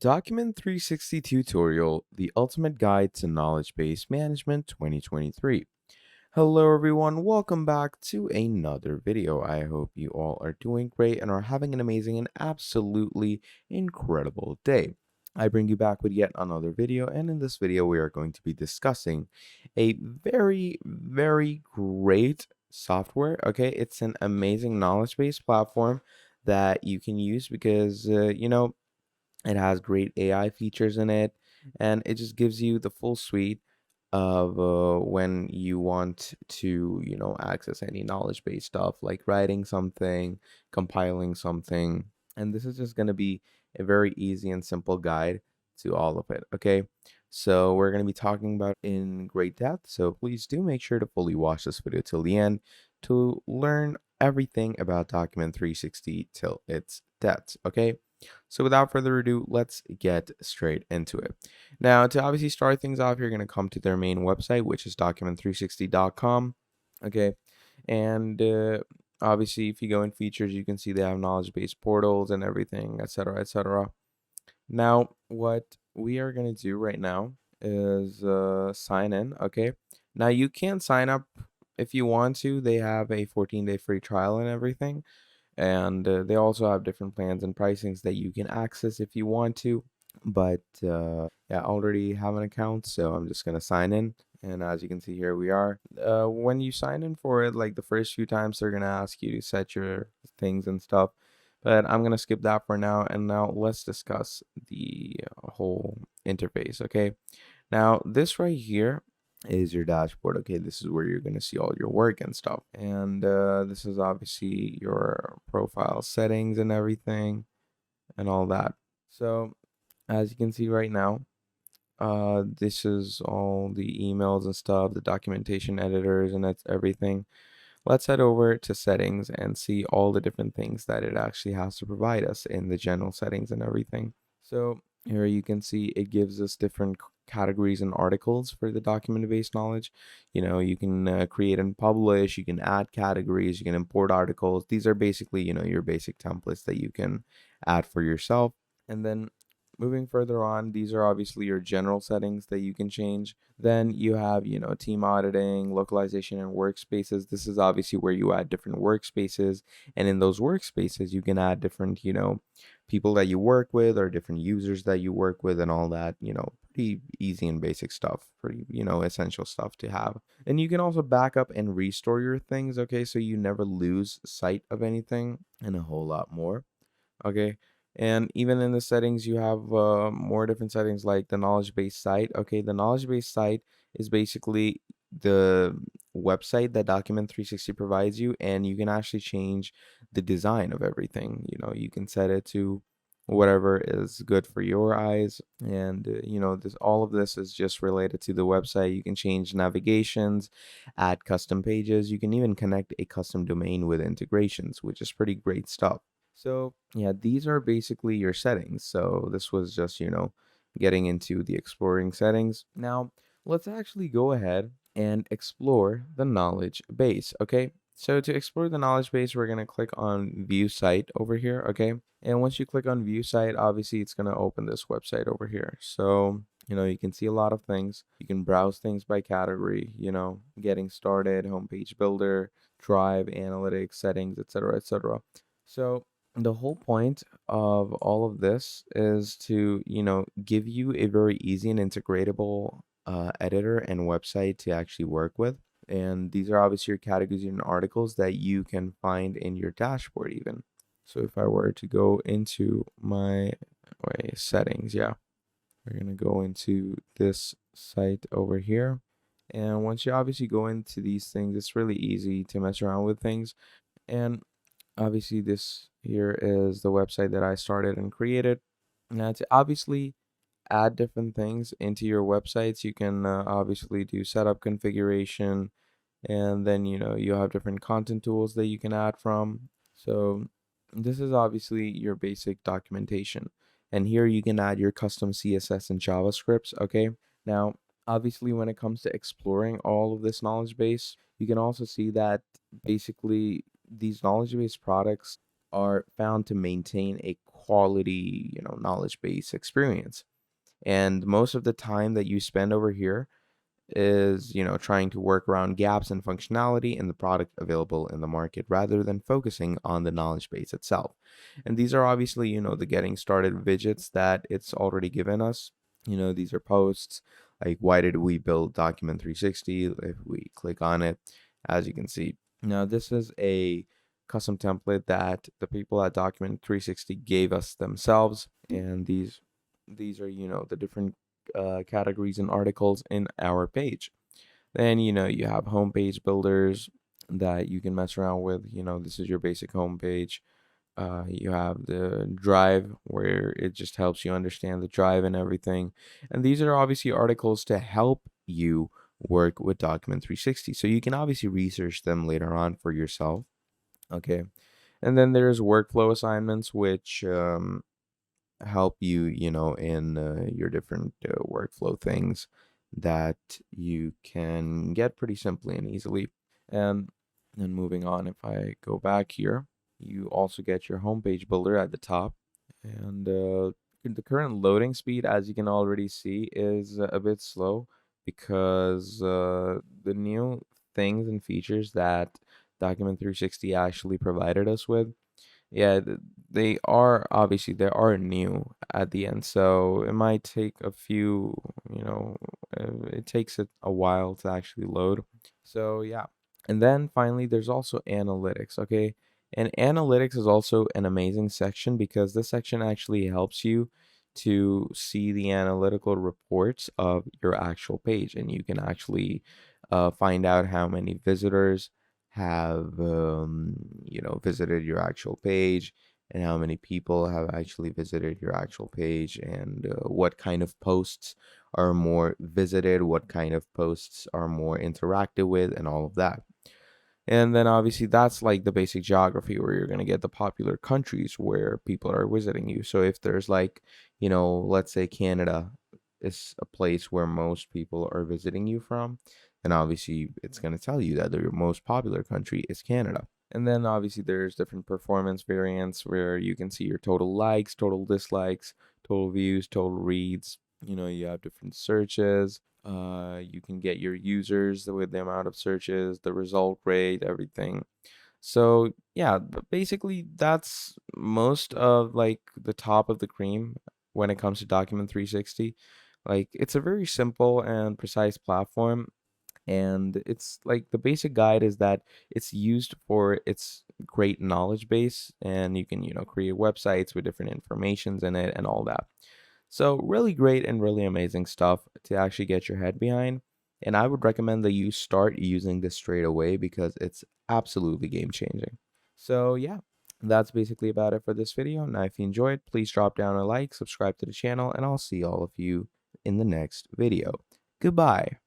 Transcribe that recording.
Document 360 Tutorial, the ultimate guide to knowledge base management 2023. Hello everyone, welcome back to another video. I hope you all are doing great and are having an amazing and absolutely incredible day. I bring you back with yet another video, and in this video we are going to be discussing a very great software. Okay, it's an amazing knowledge base platform that you can use because it has great AI features in it, and it just gives you the full suite of when you want to, access any knowledge-based stuff like writing something, compiling something. And this is just going to be a very easy and simple guide to all of it. Okay. So we're going to be talking about in great depth. So please do make sure to fully watch this video till the end to learn everything about Document 360 till its depth. Okay. So without further ado, let's get straight into it. Now, to obviously start things off, you're going to come to their main website, which is document360.com. Okay. And obviously, if you go in features, you can see they have knowledge base portals and everything, etc., etc. Now, what we are going to do right now is sign in. Okay. Now, you can sign up if you want to. They have a 14-day free trial and everything, and they also have different plans and pricings that you can access if you want to. But yeah, I already have an account, so I'm just gonna sign in. And as you can see here, we are. When you sign in for it, like the first few times, they're gonna ask you to set your things and stuff. But I'm gonna skip that for now. And now let's discuss the whole interface. Okay. Now this right here is your dashboard. Okay, this is where you're going to see all your work and stuff, and this is obviously your profile settings and everything and all that. So as you can see right now, this is all the emails and stuff, the documentation editors, and that's everything. Let's head over to settings and see all the different things that it actually has to provide us in the general settings and everything. So here you can see it gives us different categories and articles for the document-based knowledge. You can create and publish, you can add categories, you can import articles. These are basically, your basic templates that you can add for yourself. And then moving further on, these are obviously your general settings that you can change. Then you have, team auditing, localization, and workspaces. This is obviously where you add different workspaces. And in those workspaces, you can add different, people that you work with or different users that you work with and all that, pretty easy and basic stuff, pretty, essential stuff to have. And you can also back up and restore your things, okay? So you never lose sight of anything and a whole lot more. Okay. And even in the settings, you have more different settings like the knowledge base site. Okay. The knowledge base site is basically the website that Document 360 provides you, and you can actually change the design of everything. You can set it to whatever is good for your eyes, and this all of this is just related to the website. You can change navigations, add custom pages, you can even connect a custom domain with integrations, which is pretty great stuff. So yeah, these are basically your settings. So this was just, getting into the exploring settings. Now let's actually go ahead and explore the knowledge base. Okay. So to explore the knowledge base, we're going to click on view site over here. Okay. And once you click on view site, obviously it's going to open this website over here. So, you can see a lot of things. You can browse things by category, getting started, homepage builder, drive, analytics, settings, etc., etc. So the whole point of all of this is to, give you a very easy and integratable editor and website to actually work with. And these are obviously your categories and articles that you can find in your dashboard even. So if I were to go into my settings, yeah, we're going to go into this site over here. And once you obviously go into these things, it's really easy to mess around with things. And obviously this here is the website that I started and created. Now to obviously add different things into your websites, you can obviously do setup configuration, and then you have different content tools that you can add from. So this is obviously your basic documentation, and here you can add your custom CSS and JavaScripts. Okay, now obviously when it comes to exploring all of this knowledge base, you can also see that basically these knowledge base products are found to maintain a quality, knowledge base experience. And most of the time that you spend over here is, trying to work around gaps in functionality in the product available in the market rather than focusing on the knowledge base itself. And these are obviously, the getting started widgets that it's already given us. These are posts like why did we build Document 360? If we click on it, as you can see, now this is a custom template that the people at Document 360 gave us themselves, and these are, the different categories and articles in our page. Then, you have homepage builders that you can mess around with. This is your basic homepage. You have the drive where it just helps you understand the drive and everything. And these are obviously articles to help you work with Document 360. So you can obviously research them later on for yourself. Okay. And then there's workflow assignments, which help you, in your different workflow things that you can get pretty simply and easily. And then moving on, if I go back here, you also get your homepage builder at the top. And the current loading speed, as you can already see, is a bit slow because the new things and features that Document 360 actually provided us with, yeah, they are new at the end, so it might take a few, it takes it a while to actually load. So yeah. And then finally, there's also analytics, okay? And analytics is also an amazing section because this section actually helps you to see the analytical reports of your actual page, and you can actually find out how many visitors have visited your actual page, and how many people have actually visited your actual page, and what kind of posts are more visited, what kind of posts are more interacted with, and all of that. And then obviously that's like the basic geography where you're going to get the popular countries where people are visiting you. So if there's like, let's say Canada is a place where most people are visiting you from, then obviously it's going to tell you that the most popular country is Canada. And then obviously there's different performance variants where you can see your total likes, total dislikes, total views, total reads. You have different searches. You can get your users with the amount of searches, the result rate, everything. So yeah, basically that's most of like the top of the cream when it comes to Document 360. Like it's a very simple and precise platform, and it's like the basic guide is that it's used for its great knowledge base, and you can create websites with different informations in it and all that. So really great and really amazing stuff to actually get your head behind, and I would recommend that you start using this straight away because it's absolutely game changing. So yeah, that's basically about it for this video. Now if you enjoyed, please drop down a like, subscribe to the channel, and I'll see all of you in the next video. Goodbye.